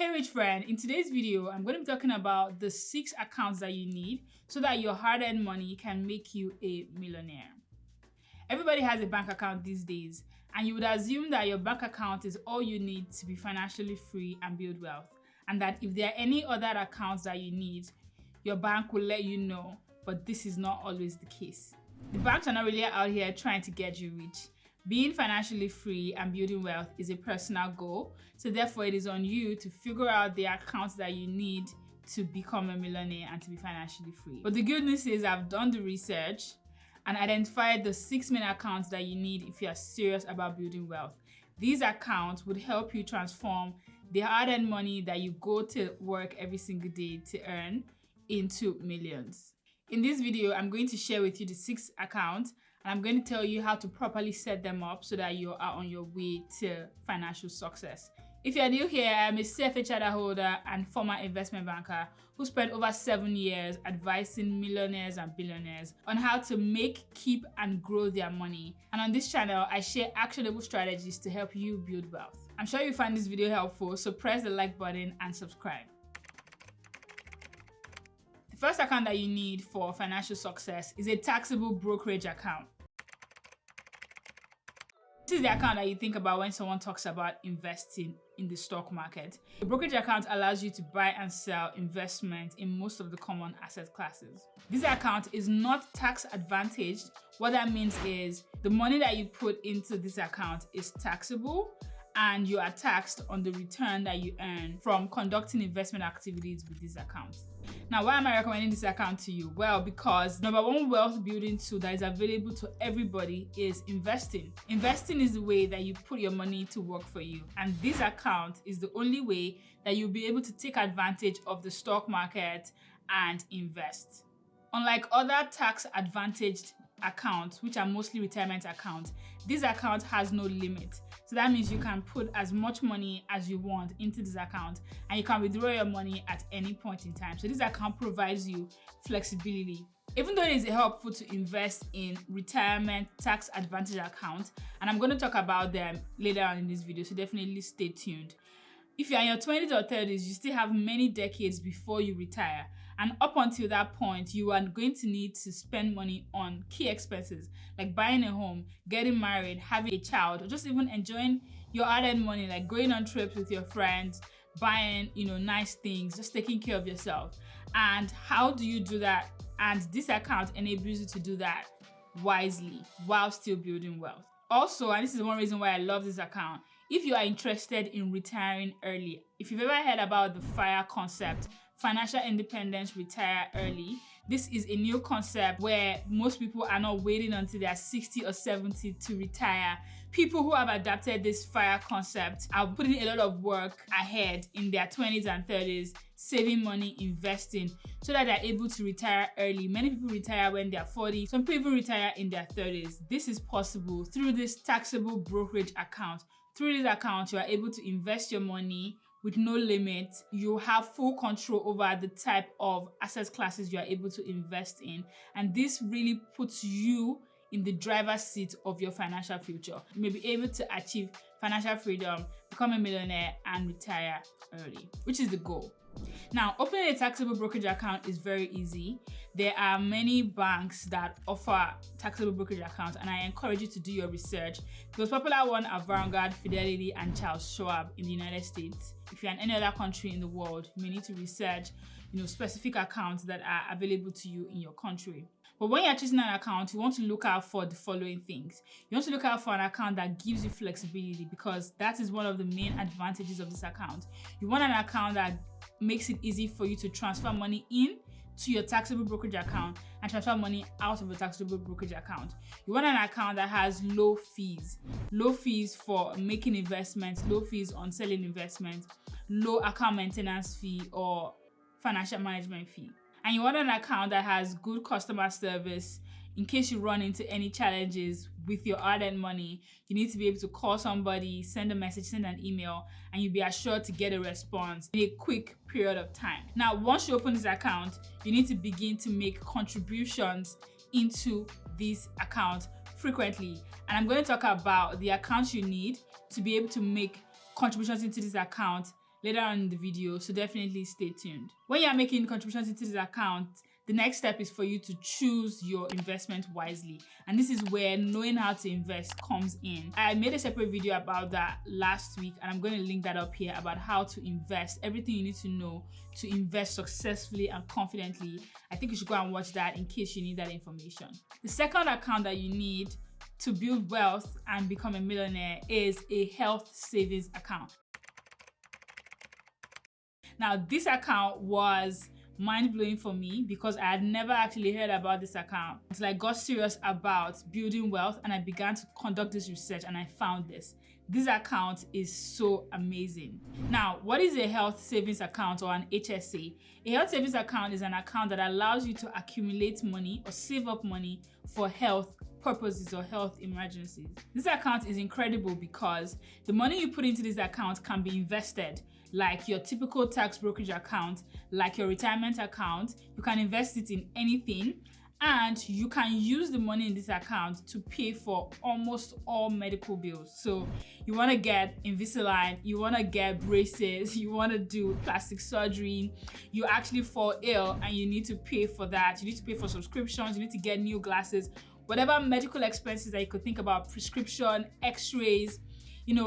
Hey rich friend, in today's video, I'm going to be talking about the 6 accounts that you need so that your hard-earned money can make you a millionaire. Everybody has a bank account these days, and you would assume that your bank account is all you need to be financially free and build wealth, and that if there are any other accounts that you need, your bank will let you know, but this is not always the case. The banks are not really out here trying to get you rich. Being financially free and building wealth is a personal goal, so therefore it is on you to figure out the accounts that you need to become a millionaire and to be financially free. But the good news is I've done the research and identified the 6 main accounts that you need if you are serious about building wealth. These accounts would help you transform the hard-earned money that you go to work every single day to earn into millions. In this video, I'm going to share with you the 6 accounts, and I'm going to tell you how to properly set them up so that you are on your way to financial success. If you're new here, I'm a CFA charter holder and former investment banker who spent over 7 years advising millionaires and billionaires on how to make, keep, and grow their money. And on this channel, I share actionable strategies to help you build wealth. I'm sure you find this video helpful, so press the like button and subscribe. The first account that you need for financial success is a taxable brokerage account. This is the account that you think about when someone talks about investing in the stock market. The brokerage account allows you to buy and sell investment in most of the common asset classes. This account is not tax advantaged. What that means is the money that you put into this account is taxable, and you are taxed on the return that you earn from conducting investment activities with this account. Now, why am I recommending this account to you? Well, because number one wealth building tool that is available to everybody is investing. Investing is the way that you put your money to work for you. And this account is the only way that you'll be able to take advantage of the stock market and invest. Unlike other tax advantaged accounts, which are mostly retirement accounts, this account has no limit. So that means you can put as much money as you want into this account, and you can withdraw your money at any point in time. So this account provides you flexibility. Even though it is helpful to invest in retirement tax advantage accounts, and I'm going to talk about them later on in this video, so definitely stay tuned. If you're in your 20s or 30s, you still have many decades before you retire. And up until that point, you are going to need to spend money on key expenses like buying a home, getting married, having a child, or just even enjoying your hard-earned money, like going on trips with your friends, buying, nice things, just taking care of yourself. And how do you do that? And this account enables you to do that wisely while still building wealth. Also, and this is one reason why I love this account, if you are interested in retiring early, if you've ever heard about the FIRE concept, Financial Independence Retire Early, this is a new concept where most people are not waiting until they are 60 or 70 to retire. People who have adapted this FIRE concept are putting a lot of work ahead in their 20s and 30s, saving money, investing, so that they're able to retire early. Many people retire when they're 40. Some people retire in their 30s. This is possible through this taxable brokerage account. Through this account, you are able to invest your money with no limit. You have full control over the type of asset classes you are able to invest in. And this really puts you in the driver's seat of your financial future. You may be able to achieve financial freedom, become a millionaire, and retire early, which is the goal. Now, opening a taxable brokerage account is very easy. There are many banks that offer taxable brokerage accounts, and I encourage you to do your research. The most popular one are Vanguard, Fidelity, and Charles Schwab in the United States. If you're in any other country in the world, you may need to research, specific accounts that are available to you in your country. But when you're choosing an account, you want to look out for the following things. You want to look out for an account that gives you flexibility, because that is one of the main advantages of this account. You want an account that makes it easy for you to transfer money in to your taxable brokerage account and transfer money out of a taxable brokerage account. You want an account that has low fees for making investments, low fees on selling investments, low account maintenance fee or financial management fee. And you want an account that has good customer service. In case you run into any challenges with your hard-earned money, you need to be able to call somebody, send a message, send an email, and you'll be assured to get a response in a quick period of time. Now, once you open this account, you need to begin to make contributions into this account frequently. And I'm going to talk about the accounts you need to be able to make contributions into this account later on in the video, so definitely stay tuned. When you're making contributions into this account, the next step is for you to choose your investment wisely. And this is where knowing how to invest comes in. I made a separate video about that last week, and I'm going to link that up here about how to invest, everything you need to know to invest successfully and confidently. I think you should go and watch that in case you need that information. The second account that you need to build wealth and become a millionaire is a health savings account. Now, this account was mind-blowing for me because I had never actually heard about this account until I got serious about building wealth and I began to conduct this research, and I found this. This account is so amazing. Now, what is a health savings account, or an HSA? A health savings account is an account that allows you to accumulate money or save up money for health purposes or health emergencies. This account is incredible because the money you put into this account can be invested, like your typical tax brokerage account, like your retirement account. You can invest it in anything, and you can use the money in this account to pay for almost all medical bills. So you want to get Invisalign, you want to get braces, you want to do plastic surgery, you actually fall ill and you need to pay for that. You need to pay for subscriptions, you need to get new glasses, whatever medical expenses that you could think about, prescription, x-rays,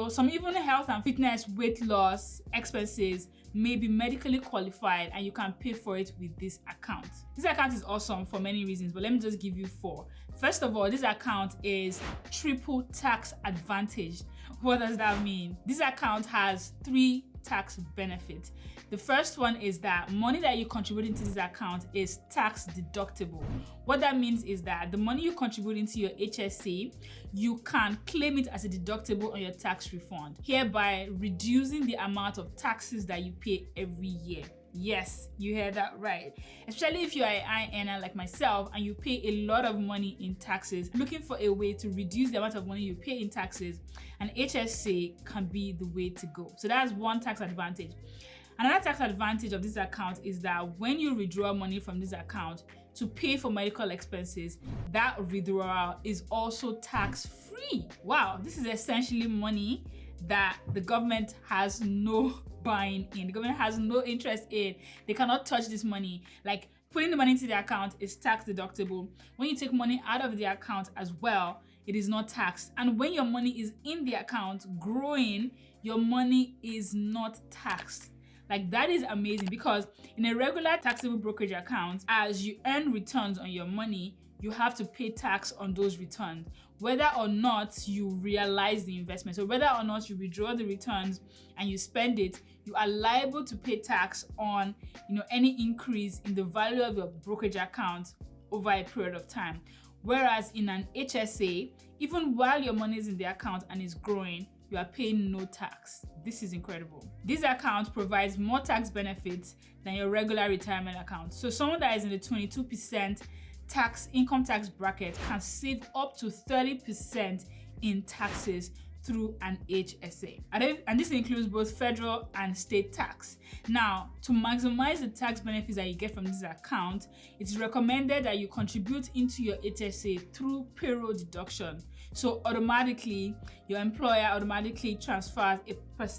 some even health and fitness, weight loss expenses may be medically qualified, and you can pay for it with this account. This account is awesome for many reasons, but let me just give you 4. First of all, this account is triple tax advantage. What does that mean? This account has 3 tax benefits. The first one is that money that you contribute into this account is tax deductible. What that means is that the money you contribute into your HSA, you can claim it as a deductible on your tax refund, hereby reducing the amount of taxes that you pay every year. Yes, you heard that right. Especially if you are an high earner like myself and you pay a lot of money in taxes, looking for a way to reduce the amount of money you pay in taxes, and HSA can be the way to go. So that's one tax advantage. Another tax advantage of this account is that when you withdraw money from this account to pay for medical expenses, that withdrawal is also tax-free. Wow, this is essentially money that the government has no buying in. The government has no interest in. They cannot touch this money. Like, putting the money into the account is tax deductible. When you take money out of the account as well, it is not taxed. And when your money is in the account growing, your money is not taxed. Like, that is amazing, because in a regular taxable brokerage account, as you earn returns on your money, you have to pay tax on those returns, whether or not you realize the investment. So whether or not you withdraw the returns and you spend it, you are liable to pay tax on any increase in the value of your brokerage account over a period of time. Whereas in an HSA, even while your money is in the account and is growing, you are paying no tax. This is incredible. This account provides more tax benefits than your regular retirement account. So someone that is in the 22% income tax bracket can save up to 30% in taxes through an HSA. And this includes both federal and state tax. Now, to maximize the tax benefits that you get from this account, it's recommended that you contribute into your HSA through payroll deduction. So automatically, your employer automatically transfers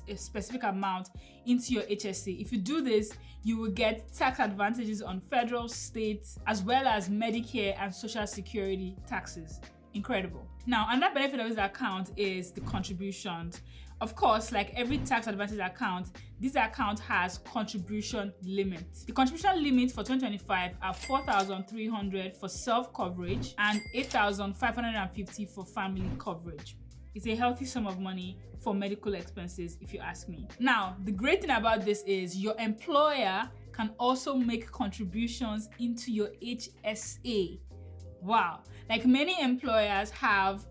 a specific amount into your HSA. If you do this, you will get tax advantages on federal, state, as well as Medicare and Social Security taxes. Incredible. Now, another benefit of this account is the contributions. Of course, like every tax advantage account, this account has contribution limits. The contribution limit for 2025 are $4,300 for self-coverage and $8,550 for family coverage. It's a healthy sum of money for medical expenses, if you ask me. Now, the great thing about this is your employer can also make contributions into your HSA. Wow. Like, many employers have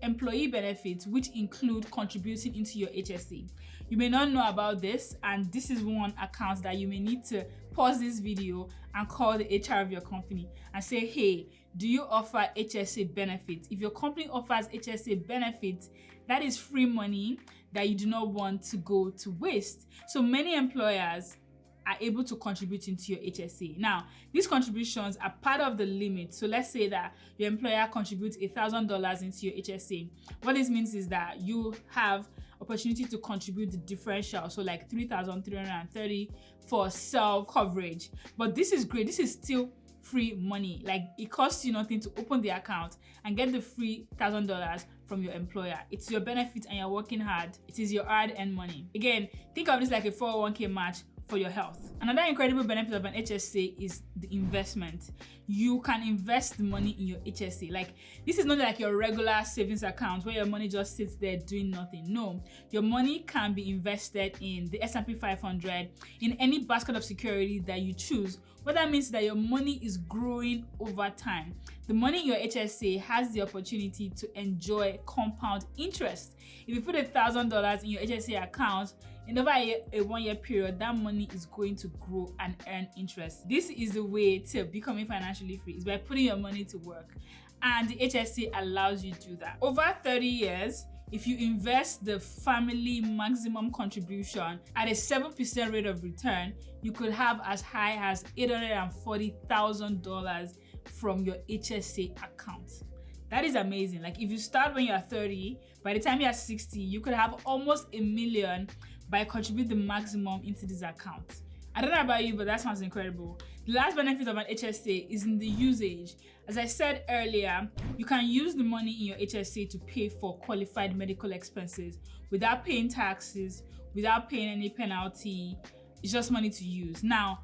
employee benefits, which include contributing into your HSA. You may not know about this, and this is one account that you may need to pause this video and call the HR of your company and say, hey, do you offer HSA benefits? If your company offers HSA benefits, that is free money that you do not want to go to waste. So many employers are able to contribute into your HSA. Now, these contributions are part of the limit. So let's say that your employer contributes $1,000 into your HSA. What this means is that you have opportunity to contribute the differential, so like 3,330 for self-coverage. But this is great. This is still free money. Like, it costs you nothing to open the account and get the free $1,000 from your employer. It's your benefit and you're working hard. It is your hard-earned money. Again, think of this like a 401k match for your health. Another incredible benefit of an HSA is the investment. You can invest the money in your HSA. Like, this is not like your regular savings account where your money just sits there doing nothing. No, your money can be invested in the S&P 500, in any basket of securities that you choose. What that means is that your money is growing over time. The money in your HSA has the opportunity to enjoy compound interest. If you put $1,000 in your HSA account, in over a 1 year period, that money is going to grow and earn interest. This is the way to becoming financially free, is by putting your money to work. And the HSA allows you to do that. Over 30 years, if you invest the family maximum contribution at a 7% rate of return, you could have as high as $840,000 from your HSA account. That is amazing. Like, if you start when you're 30, by the time you're 60, you could have almost $1 million by contributing the maximum into this account. I don't know about you, but that sounds incredible. The last benefit of an HSA is in the usage. As I said earlier, you can use the money in your HSA to pay for qualified medical expenses without paying taxes, without paying any penalty. It's just money to use. Now,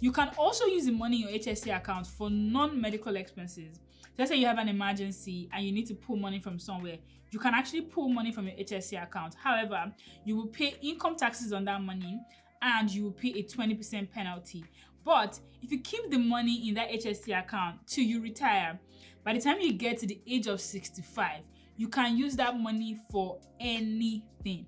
you can also use the money in your HSA account for non-medical expenses. Let's say you have an emergency and you need to pull money from somewhere. You can actually pull money from your HSA account. However, you will pay income taxes on that money and you will pay a 20% penalty. But if you keep the money in that HSA account till you retire, by the time you get to the age of 65, you can use that money for anything.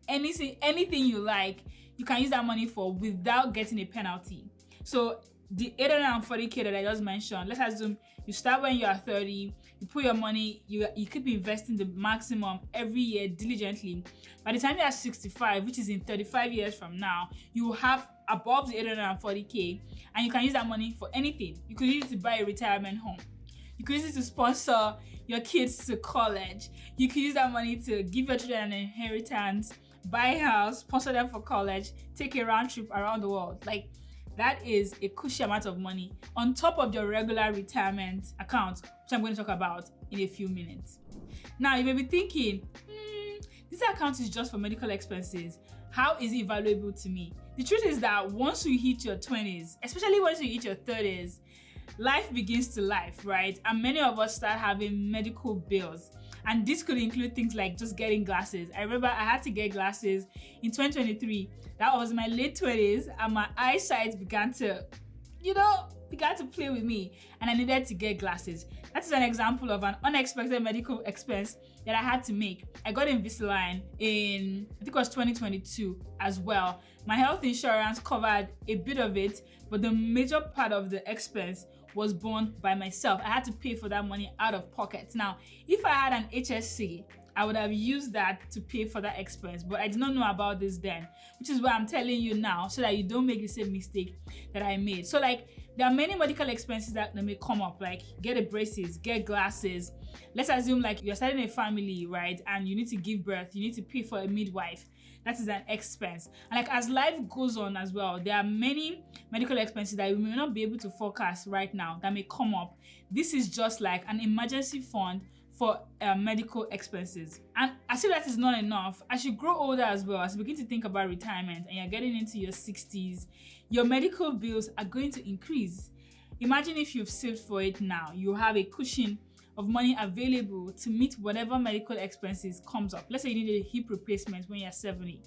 Anything you like, you can use that money for without getting a penalty. So the $840K that I just mentioned, let's assume you start when you are 30, you put your money, you keep investing the maximum every year diligently. By the time you are 65, which is in 35 years from now, you will have above the $840K, and you can use that money for anything. You could use it to buy a retirement home. You could use it to sponsor your kids to college. You could use that money to give your children an inheritance, buy a house, sponsor them for college, take a round trip around the world. Like, that is a cushy amount of money on top of your regular retirement account, which I'm going to talk about in a few minutes. Now, you may be thinking, this account is just for medical expenses. How is it valuable to me? The truth is that once you hit your 20s, especially once you hit your 30s, life begins to life, right? And many of us start having medical bills. And this could include things like just getting glasses. I remember I had to get glasses in 2023. That was my late 20s, and my eyesight began to play with me, and I needed to get glasses. That is an example of an unexpected medical expense that I had to make. I got Invisalign in, I think it was 2022 as well. My health insurance covered a bit of it, but the major part of the expense was borne by myself. I had to pay for that money out of pocket. Now, if I had an HSA, I would have used that to pay for that expense, but I did not know about this then, which is why I'm telling you now, so that you don't make the same mistake that I made. So, like, there are many medical expenses that may come up, like get a braces, get glasses. Let's assume like you're starting a family, right? And you need to give birth, you need to pay for a midwife. That is an expense. And like, as life goes on as well, there are many medical expenses that we may not be able to forecast right now that may come up. This is just like an emergency fund for medical expenses. And as if that is not enough, as you grow older as well, as you begin to think about retirement and you're getting into your 60s, your medical bills are going to increase. Imagine if you've saved for it now, you have a cushion of money available to meet whatever medical expenses comes up. Let's say you need a hip replacement when you're 70.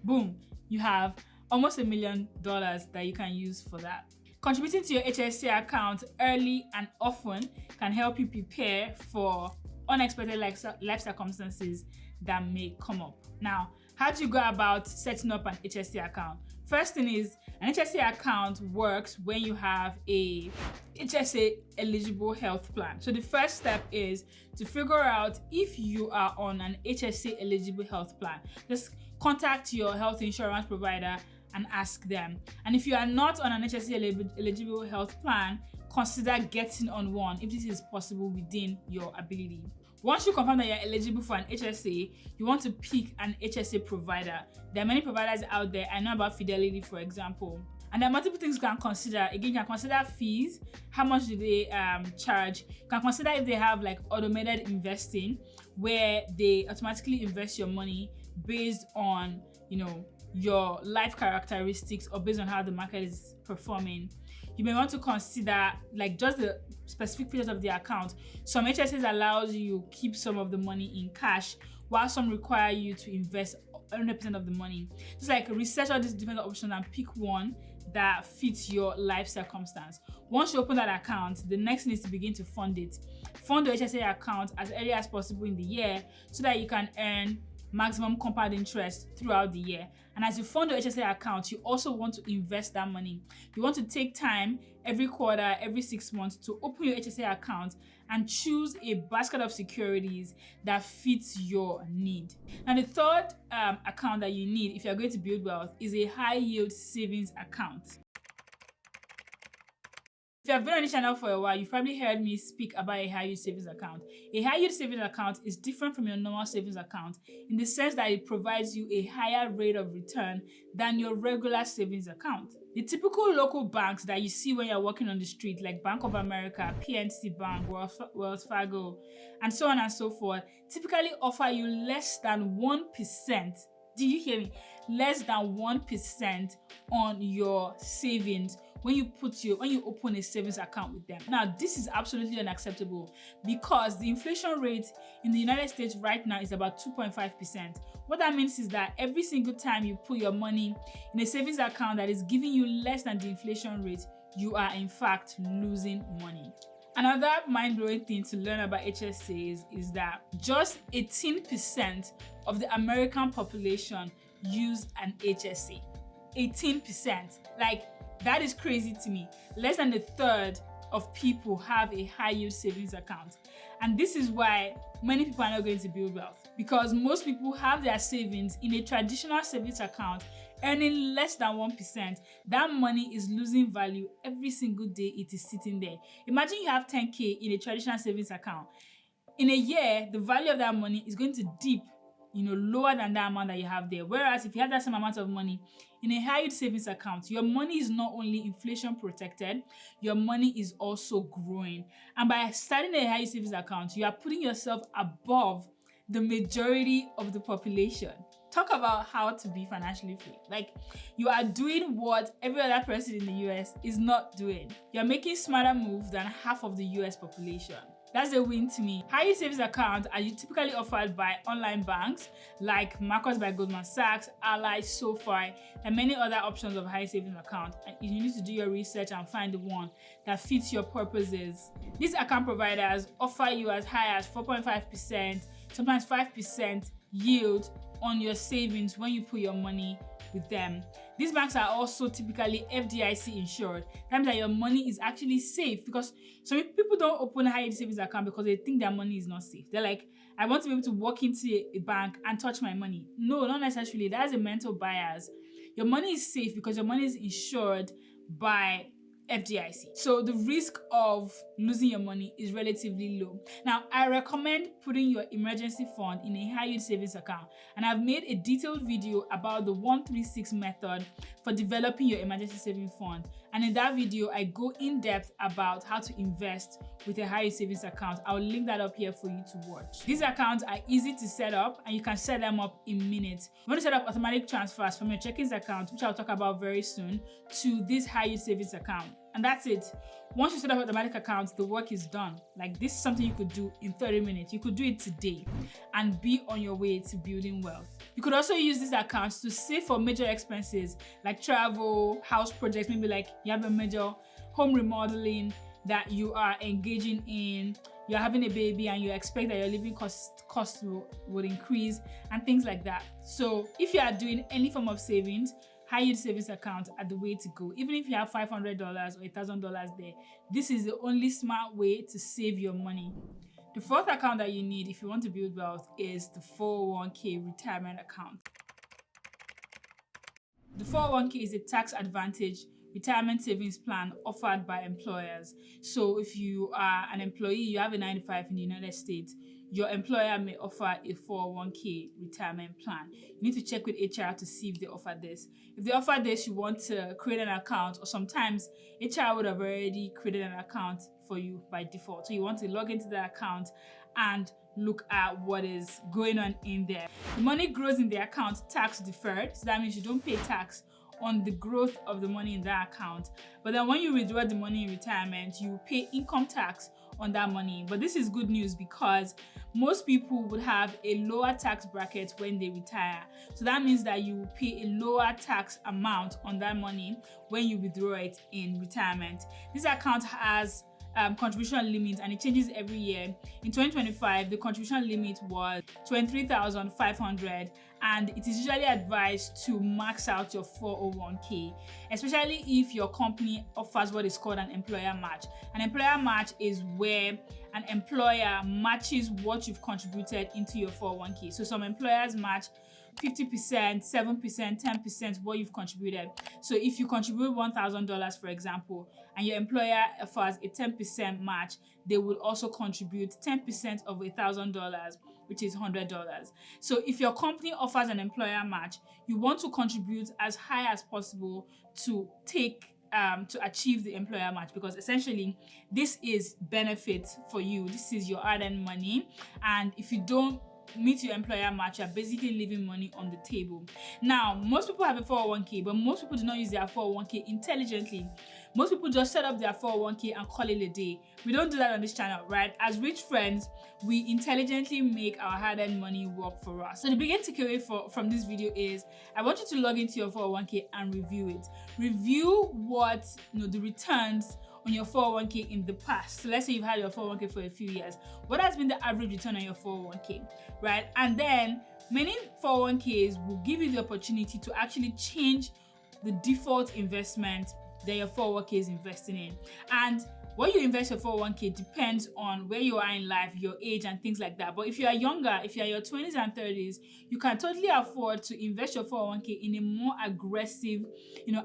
Boom, you have almost $1 million that you can use for that. Contributing to your HSA account early and often can help you prepare for unexpected life circumstances that may come up. Now, how do you go about setting up an HSA account? First thing is, an HSA account works when you have a HSA eligible health plan. So the first step is to figure out if you are on an HSA eligible health plan. Just contact your health insurance provider and ask them. And if you are not on an HSA eligible health plan, consider getting on one if this is possible within your ability. Once you confirm that you're eligible for an HSA, you want to pick an HSA provider. There are many providers out there. I know about Fidelity, for example. And there are multiple things you can consider. Again, you can consider fees. How much do they charge? You can consider if they have like automated investing, where they automatically invest your money based on, your life characteristics or based on how the market is performing. You may want to consider like just the specific features of the account. Some HSAs allows you keep some of the money in cash, while some require you to invest 100% of the money. Just like research all these different options and pick one that fits your life circumstance. Once you open that account, the next thing is to begin to fund it. Fund the HSA account as early as possible in the year so that you can earn maximum compound interest throughout the year. And as you fund the HSA account, you also want to invest that money. You want to take time every quarter, every 6 months to open your HSA account and choose a basket of securities that fits your need. Now, the third account that you need if you're going to build wealth is a high yield savings account. If you have been on the channel for a while, you've probably heard me speak about a high yield savings account. A high yield savings account is different from your normal savings account in the sense that it provides you a higher rate of return than your regular savings account. The typical local banks that you see when you're walking on the street, like Bank of America, PNC Bank, Wells Fargo, and so on and so forth, typically offer you less than 1%. Do you hear me? Less than 1% on your savings when you open a savings account with them. Now, this is absolutely unacceptable because the inflation rate in the United States right now is about 2.5%. What that means is that every single time you put your money in a savings account that is giving you less than the inflation rate, you are in fact losing money. Another mind-blowing thing to learn about HSAs is that just 18% of the American population use an HSA. 18%. Like, that is crazy to me. Less than a third of people have a high yield savings account. And this is why many people are not going to build wealth, because most people have their savings in a traditional savings account earning less than 1%. That money is losing value every single day it is sitting there. Imagine you have 10K in a traditional savings account. In a year, the value of that money is going to dip lower than that amount that you have there. Whereas if you have that same amount of money in a high yield savings account, your money is not only inflation protected, your money is also growing. And by starting a high yield savings account, you are putting yourself above the majority of the population. Talk about how to be financially free. Like, you are doing what every other person in the US is not doing. You're making smarter moves than half of the US population. That's a win to me. High yield savings accounts are typically offered by online banks like Marcus by Goldman Sachs, Ally, SoFi, and many other options of high savings account. And you need to do your research and find the one that fits your purposes. These account providers offer you as high as 4.5%, sometimes 5% yield on your savings when you put your money with them. These banks are also typically FDIC insured. That means that your money is actually safe, because some people don't open a high yield savings account because they think their money is not safe. They're like, I want to be able to walk into a bank and touch my money. No, not necessarily. That's a mental bias. Your money is safe because your money is insured by FDIC. So the risk of losing your money is relatively low. Now, I recommend putting your emergency fund in a high yield savings account. And I've made a detailed video about the 136 method for developing your emergency savings fund. And in that video, I go in depth about how to invest with a high yield savings account. I'll link that up here for you to watch. These accounts are easy to set up and you can set them up in minutes. You want to set up automatic transfers from your checkings account, which I'll talk about very soon, to this high yield savings account. And that's it. Once you set up automatic accounts, the work is done. Like, this is something you could do in 30 minutes. You could do it today and be on your way to building wealth. You could also use these accounts to save for major expenses like travel, house projects, maybe like you have a major home remodeling that you are engaging in, you're having a baby and you expect that your living costs would increase and things like that. So if you are doing any form of savings, high yield savings account are the way to go. Even if you have $500 or $1,000 there, this is the only smart way to save your money. The fourth account that you need if you want to build wealth is the 401k retirement account. The 401k is a tax advantage retirement savings plan offered by employers. So if you are an employee, you have a 9 to 5 in the United States, your employer may offer a 401k retirement plan. You need to check with HR to see if they offer this. If they offer this, you want to create an account, or sometimes HR would have already created an account for you by default. So you want to log into the account and look at what is going on in there. The money grows in the account tax deferred, so that means you don't pay tax on the growth of the money in that account. But then when you withdraw the money in retirement, you pay income tax on that money. But this is good news because most people would have a lower tax bracket when they retire. So that means that you will pay a lower tax amount on that money when you withdraw it in retirement. This account has contribution limit, and it changes every year. In 2025, the contribution limit was 23,500, and it is usually advised to max out your 401k, especially if your company offers what is called an employer match. An employer match is where an employer matches what you've contributed into your 401k. So some employers match 50%, 7%, 10% what you've contributed. So if you contribute $1,000, for example, and your employer offers a 10% match, they will also contribute 10% of $1,000, which is $100. So if your company offers an employer match, you want to contribute as high as possible to achieve the employer match, because essentially this is benefit for you. This is your hard-earned money, and if you don't meet your employer match, you're basically leaving money on the table. Now, most people have a 401k, but most people do not use their 401k intelligently. Most people just set up their 401k and call it a day. We don't do that on this channel, right? As rich friends, we intelligently make our hard-earned money work for us. So the biggest takeaway from this video is I want you to log into your 401k and review it. Review what the returns on your 401k in the past. So let's say you've had your 401k for a few years. What has been the average return on your 401k, right? And then many 401ks will give you the opportunity to actually change the default investment that your 401k is investing in. And what you invest your 401k depends on where you are in life, your age, and things like that. But if you are younger, if you are in your 20s and 30s, you can totally afford to invest your 401k in a more aggressive,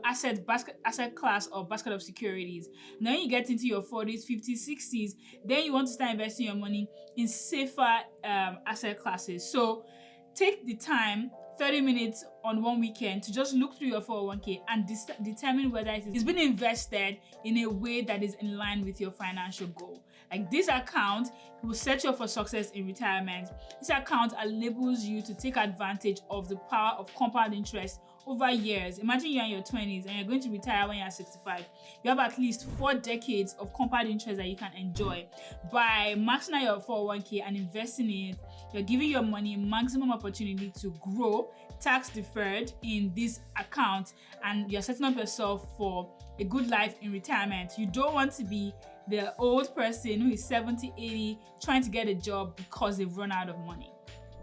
asset class or basket of securities. And then you get into your 40s, 50s, 60s, then you want to start investing your money in safer asset classes. So take the time, 30 minutes on one weekend, to just look through your 401k and determine whether it is being invested in a way that is in line with your financial goal. Like, this account will set you up for success in retirement. This account enables you to take advantage of the power of compound interest over years. Imagine you're in your 20s and you're going to retire when you're 65. You have at least 4 decades of compound interest that you can enjoy. By maxing out your 401k and investing in it, you're giving your money maximum opportunity to grow, tax deferred, in this account, and you're setting up yourself for a good life in retirement. You don't want to be the old person who is 70, 80, trying to get a job because they've run out of money.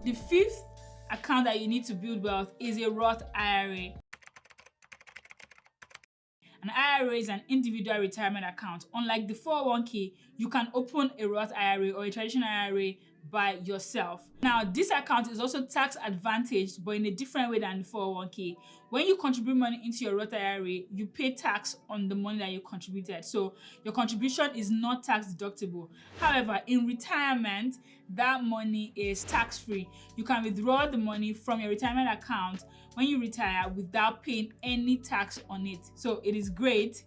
The 5th account that you need to build wealth is a Roth IRA. An IRA is an individual retirement account. Unlike the 401k, you can open a Roth IRA or a traditional IRA by yourself. Now, this account is also tax advantaged, but in a different way than the 401k. When you contribute money into your Roth IRA, you pay tax on the money that you contributed. So your contribution is not tax deductible. However, in retirement, that money is tax-free. You can withdraw the money from your retirement account when you retire without paying any tax on it. So it is great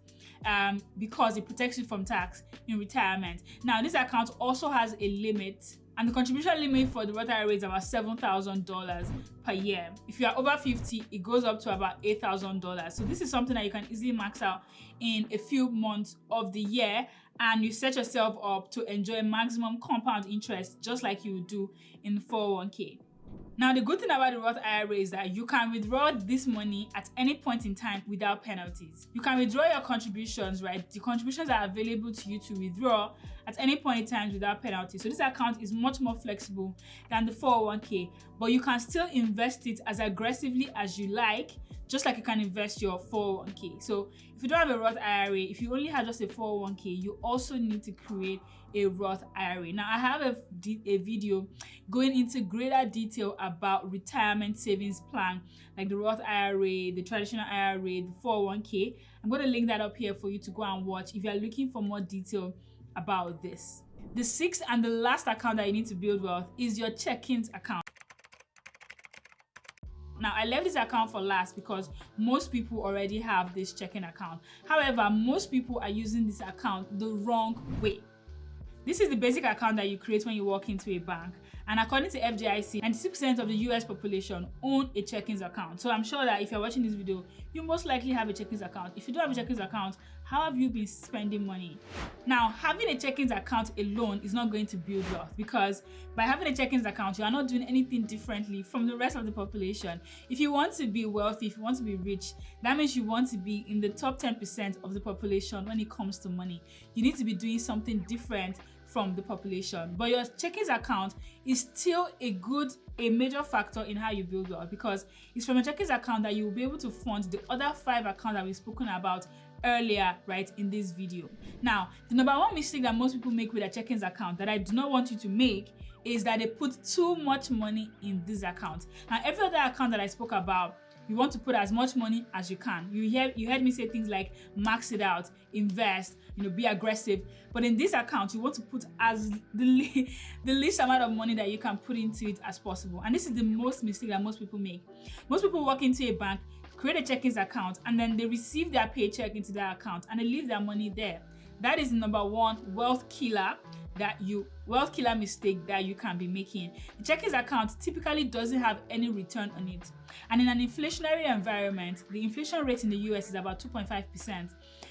because it protects you from tax in retirement. Now, this account also has a limit, and the contribution limit for the Roth IRA is about $7,000 per year. If you are over 50, it goes up to about $8,000. So this is something that you can easily max out in a few months of the year, and you set yourself up to enjoy maximum compound interest just like you would do in 401k. Now, the good thing about the Roth IRA is that you can withdraw this money at any point in time without penalties. You can withdraw your contributions, right? The contributions are available to you to withdraw at any point in time without penalty. So this account is much more flexible than the 401k, but you can still invest it as aggressively as you like, just like you can invest your 401k. So if you don't have a Roth IRA, if you only have just a 401k, you also need to create a Roth IRA. Now, I have a video going into greater detail about retirement savings plan, like the Roth IRA, the traditional IRA, the 401k. I'm going to link that up here for you to go and watch if you are looking for more detail about this. The sixth and the last account that you need to build wealth is your checkings account. Now, I left this account for last because most people already have this checking account. However, most people are using this account the wrong way. This is the basic account that you create when you walk into a bank. And according to FDIC, 96% of the US population own a checkings account. So I'm sure that if you're watching this video, you most likely have a checkings account. If you don't have a checkings account, how have you been spending money? Now, having a checkings account alone is not going to build wealth, because by having a checkings account, you are not doing anything differently from the rest of the population. If you want to be wealthy, if you want to be rich, that means you want to be in the top 10% of the population when it comes to money. You need to be doing something different from the population. But your checkings account is still a major factor in how you build wealth, because it's from your checkings account that you will be able to fund the other 5 accounts that we've spoken about earlier, right, in this video. Now, the number one mistake that most people make with a checkings account that I do not want you to make is that they put too much money in this account. Now, every other account that I spoke about, you want to put as much money as you can. You heard me say things like max it out, invest, be aggressive. But in this account, you want to put as the least amount of money that you can put into it as possible. And this is the most mistake that most people make. Most people walk into a bank, create a checkings account, and then they receive their paycheck into their account and they leave their money there. That is the number one wealth killer mistake that you can be making. The checkings account typically doesn't have any return on it. And in an inflationary environment, the inflation rate in the US is about 2.5%.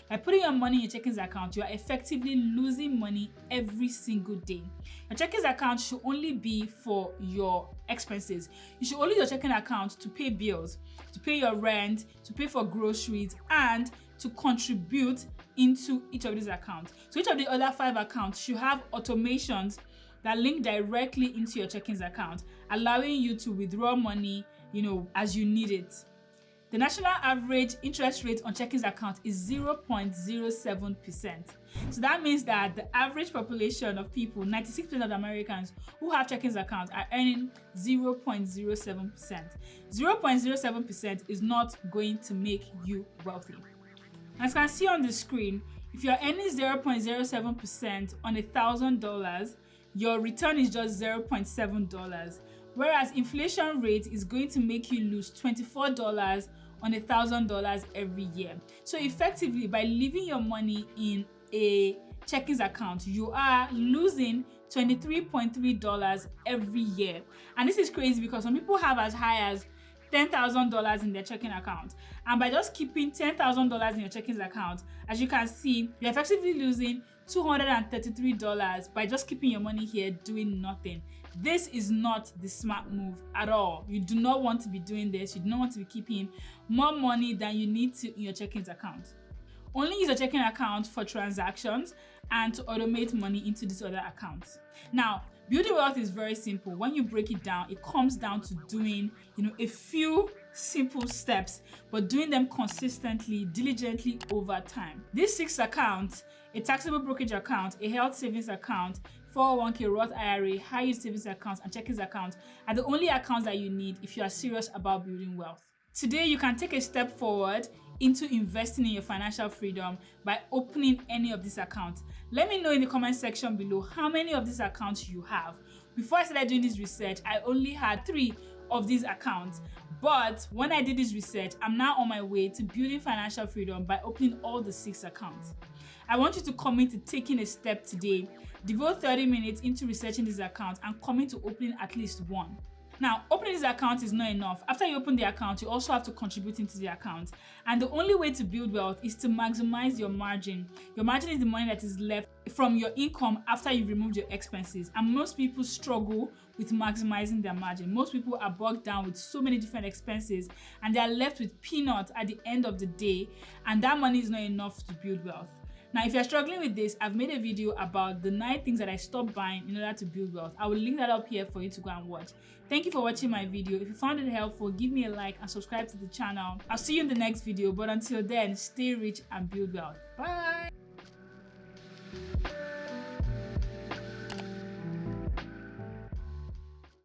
By putting your money in your checkings account, you are effectively losing money every single day. Your checkings account should only be for your expenses. You should only use your checking account to pay bills, to pay your rent, to pay for groceries, and to contribute into each of these accounts. So each of the other 5 accounts should have automations that link directly into your checkings account, allowing you to withdraw money, as you need it. The national average interest rate on checkings account is 0.07%. So that means that the average population of people, 96% of the Americans who have checkings accounts, are earning 0.07%. 0.07% is not going to make you wealthy. As you can see on the screen, if you're earning 0.07% on $1,000, your return is just $0.7. Whereas inflation rate is going to make you lose $24 on $1,000 every year. So effectively, by leaving your money in a checkings account, you are losing $23.3 every year. And this is crazy because some people have as high as $10,000 in their checking account. And by just keeping $10,000 in your checkings account, as you can see, you're effectively losing $233 by just keeping your money here doing nothing. This is not the smart move at all. You do not want to be doing this. You do not want to be keeping more money than you need to in your checkings account. Only use your checking account for transactions and to automate money into these other accounts. Now, building wealth is very simple. When you break it down, it comes down to doing, a few simple steps, but doing them consistently, diligently over time. These 6 accounts, a taxable brokerage account, a health savings account, 401k, Roth IRA, high yield savings accounts, and checkings accounts are the only accounts that you need if you are serious about building wealth. Today, you can take a step forward into investing in your financial freedom by opening any of these accounts. Let me know in the comment section below how many of these accounts you have. Before I started doing this research, I only had 3 of these accounts. But when I did this research, I'm now on my way to building financial freedom by opening all the 6 accounts. I want you to commit to taking a step today. Devote 30 minutes into researching this account and commit to opening at least one. Now, opening this account is not enough. After you open the account, you also have to contribute into the account. And the only way to build wealth is to maximize your margin. Your margin is the money that is left from your income after you've removed your expenses. And most people struggle with maximizing their margin. Most people are bogged down with so many different expenses and they are left with peanuts at the end of the day. And that money is not enough to build wealth. Now, if you're struggling with this, I've made a video about the 9 things that I stopped buying in order to build wealth. I will link that up here for you to go and watch. Thank you for watching my video. If you found it helpful, give me a like and subscribe to the channel. I'll see you in the next video, but until then, stay rich and build wealth. Bye!